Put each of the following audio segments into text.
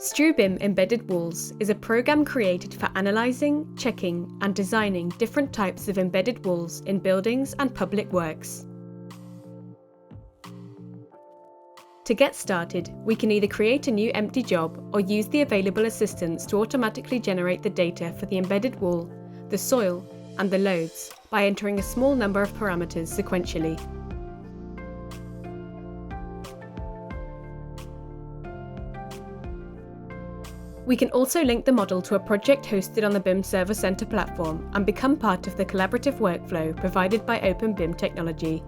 StruBIM Embedded Walls is a program created for analysing, checking and designing different types of embedded walls in buildings and public works. To get started, we can either create a new empty job or use the available assistance to automatically generate the data for the embedded wall, the soil and the loads by entering a small number of parameters sequentially. We can also link the model to a project hosted on the BIMserver.center platform and become part of the collaborative workflow provided by Open BIM technology.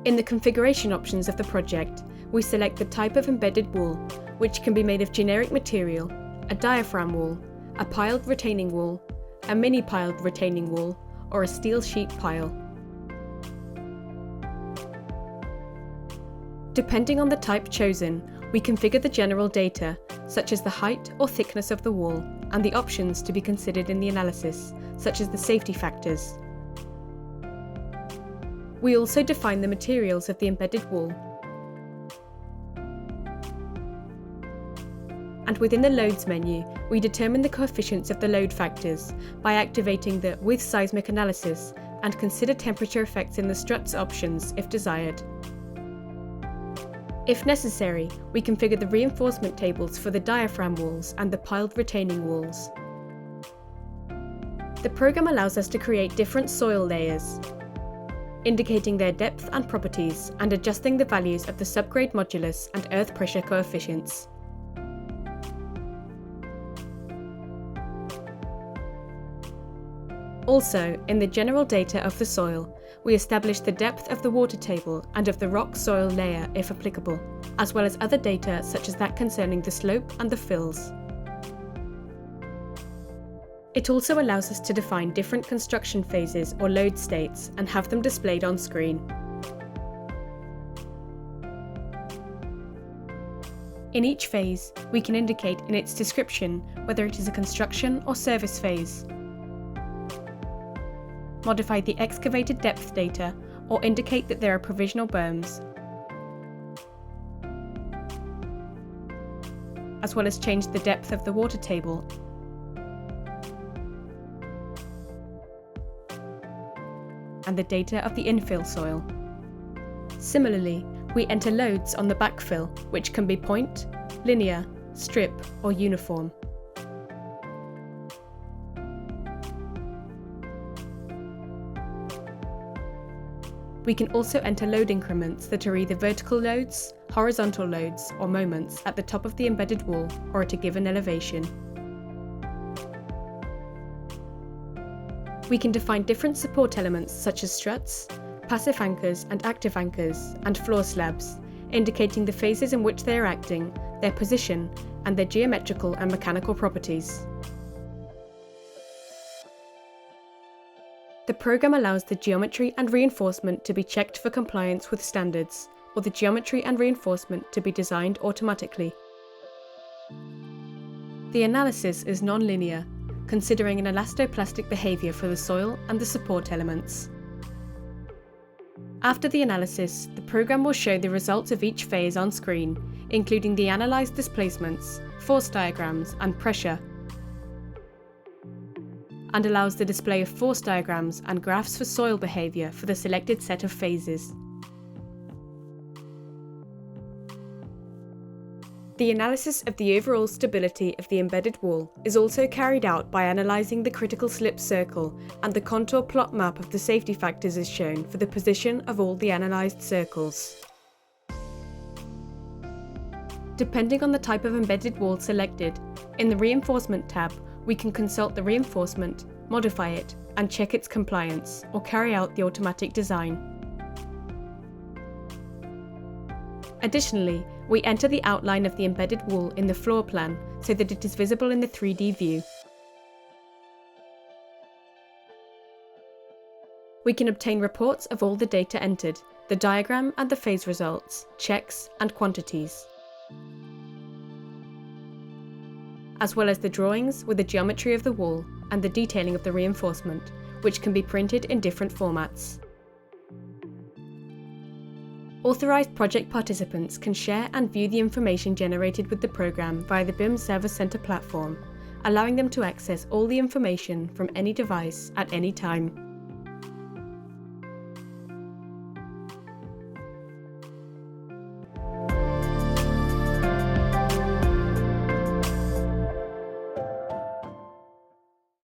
In the configuration options of the project, we select the type of embedded wall, which can be made of generic material, a diaphragm wall, a piled retaining wall, a mini piled retaining wall, or a steel sheet pile. Depending on the type chosen, we configure the general data, such as the height or thickness of the wall, and the options to be considered in the analysis, such as the safety factors. We also define the materials of the embedded wall. And within the Loads menu, we determine the coefficients of the load factors by activating the With Seismic Analysis and consider temperature effects in the struts options if desired. If necessary, we configure the reinforcement tables for the diaphragm walls and the piled retaining walls. The program allows us to create different soil layers, indicating their depth and properties and adjusting the values of the subgrade modulus and earth pressure coefficients. Also, in the general data of the soil, we establish the depth of the water table and of the rock soil layer if applicable, as well as other data such as that concerning the slope and the fills. It also allows us to define different construction phases or load states and have them displayed on screen. In each phase, we can indicate in its description whether it is a construction or service phase, modify the excavated depth data, or indicate that there are provisional berms, as well as change the depth of the water table and the data of the infill soil. Similarly, we enter loads on the backfill, which can be point, linear, strip, or uniform. We can also enter load increments that are either vertical loads, horizontal loads, or moments at the top of the embedded wall or at a given elevation. We can define different support elements such as struts, passive anchors and active anchors, and floor slabs, indicating the phases in which they are acting, their position, and their geometrical and mechanical properties. The program allows the geometry and reinforcement to be checked for compliance with standards, or the geometry and reinforcement to be designed automatically. The analysis is non-linear, considering an elastoplastic behaviour for the soil and the support elements. After the analysis, the program will show the results of each phase on screen, including the analysed displacements, force diagrams and pressure, and allows the display of force diagrams and graphs for soil behaviour for the selected set of phases. The analysis of the overall stability of the embedded wall is also carried out by analysing the critical slip circle, and the contour plot map of the safety factors is shown for the position of all the analysed circles. Depending on the type of embedded wall selected, in the Reinforcement tab, we can consult the reinforcement, modify it, and check its compliance, or carry out the automatic design. Additionally, we enter the outline of the embedded wall in the floor plan so that it is visible in the 3D view. We can obtain reports of all the data entered, the diagram and the phase results, checks, and quantities, as well as the drawings with the geometry of the wall and the detailing of the reinforcement, which can be printed in different formats. Authorized project participants can share and view the information generated with the program via the BIMserver.center platform, allowing them to access all the information from any device at any time.